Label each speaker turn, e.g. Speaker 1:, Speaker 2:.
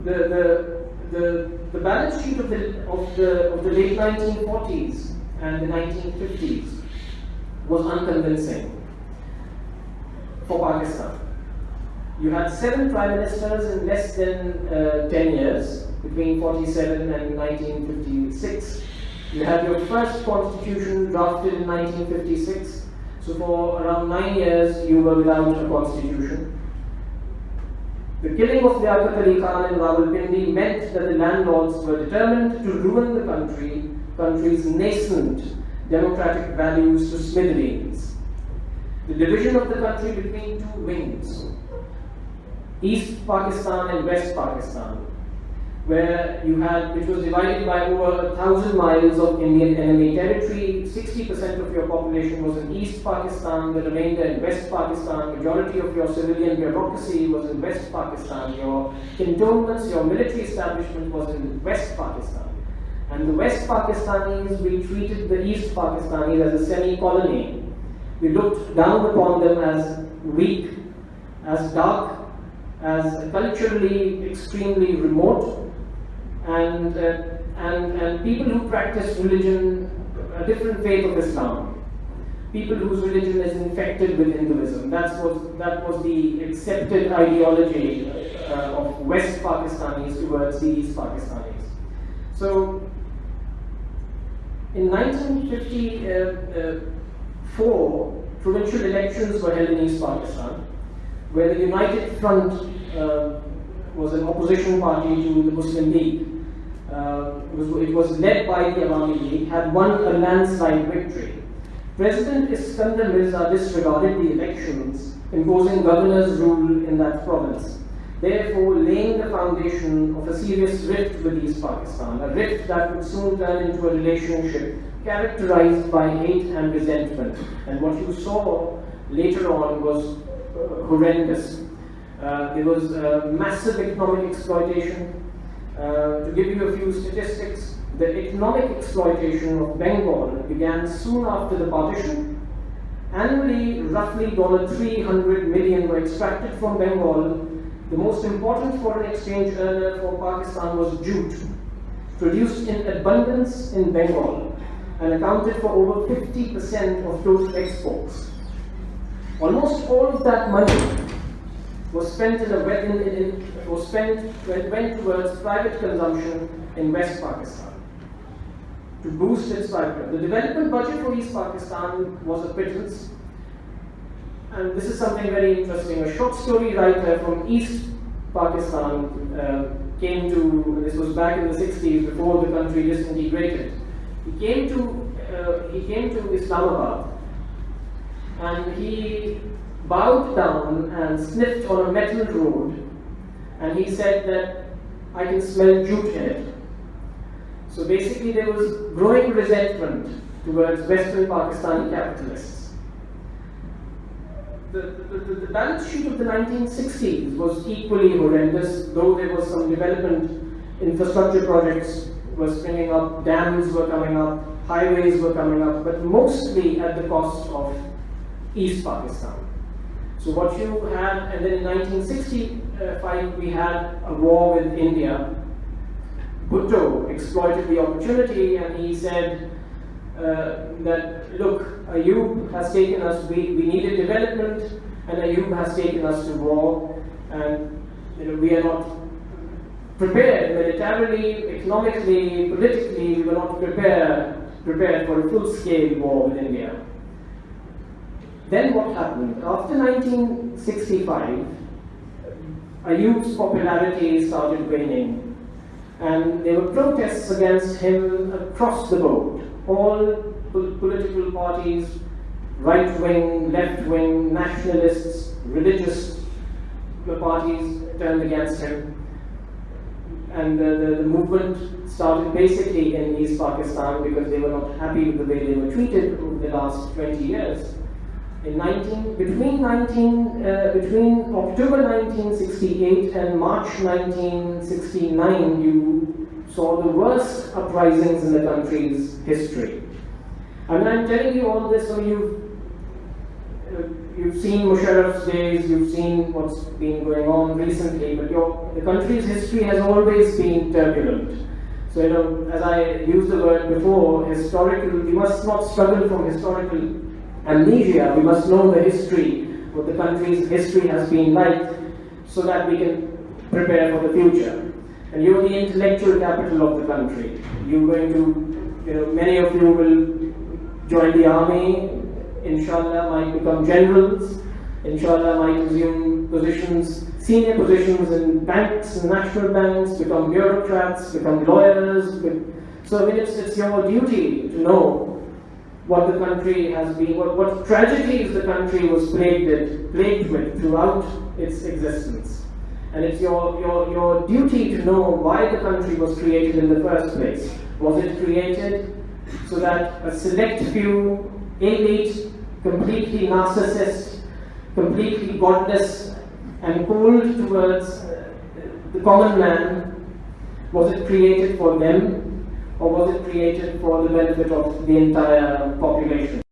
Speaker 1: the balance sheet of the late 1940s and the 1950s was unconvincing for Pakistan. You had 7 prime ministers in less than 10 years, between 47 and 1956. You had your first constitution drafted in 1956, so for around 9 years you were without a constitution. The killing of Liaquat Ali Khan in Rawalpindi meant that the landlords were determined to ruin the country's nascent democratic values to smithereens. The division of the country between 2 wings, East Pakistan and West Pakistan, where you had, which was divided by over 1,000 miles of Indian enemy territory. 60% of your population was in East Pakistan, the remainder in West Pakistan. Majority of your civilian bureaucracy was in West Pakistan. Your cantonments, your military establishment was in West Pakistan. And the West Pakistanis, we treated the East Pakistanis as a semi-colony. We looked down upon them as weak, as dark, as culturally extremely remote, and people who practice religion, a different faith of Islam, people whose religion is infected with Hinduism. That was the accepted ideology of West Pakistanis towards the East Pakistanis. So, in 1954, provincial elections were held in East Pakistan, where the United Front was an opposition party to the Muslim League. It was led by the Awami League, had won a landslide victory. President Iskandar Mirza disregarded the elections, imposing governor's rule in that province, therefore laying the foundation of a serious rift with East Pakistan, a rift that would soon turn into a relationship characterized by hate and resentment. And what you saw later on was horrendous. There was massive economic exploitation. To give you a few statistics, the economic exploitation of Bengal began soon after the partition. Annually, roughly $300 million were extracted from Bengal. The most important foreign exchange earner for Pakistan was jute, produced in abundance in Bengal and accounted for over 50% of total exports. Almost all of that money was spent went towards private consumption in West Pakistan to boost its vibrance. The development budget for East Pakistan was a pittance, and this is something very interesting. A short story writer from East Pakistan came to, this was back in the 60s, before the country disintegrated. He came to Islamabad, and he bowed down and sniffed on a metal road, and he said that I can smell jute in it. So basically there was growing resentment towards Western Pakistani capitalists. The balance sheet of the 1960s was equally horrendous, though there was some development, infrastructure projects were springing up, dams were coming up, highways were coming up, but mostly at the cost of East Pakistan. So what you had, and then in 1965 we had a war with India. Bhutto exploited the opportunity, and he said that, look, Ayub has taken us, we needed development, and Ayub has taken us to war, and we are not prepared militarily, economically, politically, we were not prepared for a full-scale war with India. Then what happened? After 1965, Ayub's popularity started waning, and there were protests against him across the board. All political parties, right-wing, left-wing, nationalists, religious parties turned against him. And the movement started basically in East Pakistan because they were not happy with the way they were treated over the last 20 years. Between October 1968 and March 1969, you saw the worst uprisings in the country's history. I mean, I'm telling you all this so you've seen Musharraf's days, you've seen what's been going on recently, but the country's history has always been turbulent. So, as I used the word before, we must not struggle from historical amnesia. We must know the history, what the country's history has been like, so that we can prepare for the future. And you're the intellectual capital of the country. You're going to, many of you will join the army, inshallah might become generals, inshallah might assume senior positions in banks, national banks, become bureaucrats, become lawyers. So it's your duty to know what the country has been, what tragedies the country was plagued with throughout its existence. And it's your duty to know why the country was created in the first place. Was it created so that a select few, elite, completely narcissist, completely godless, and cold towards the common man, was it created for them, or was it created for the benefit of the entire population?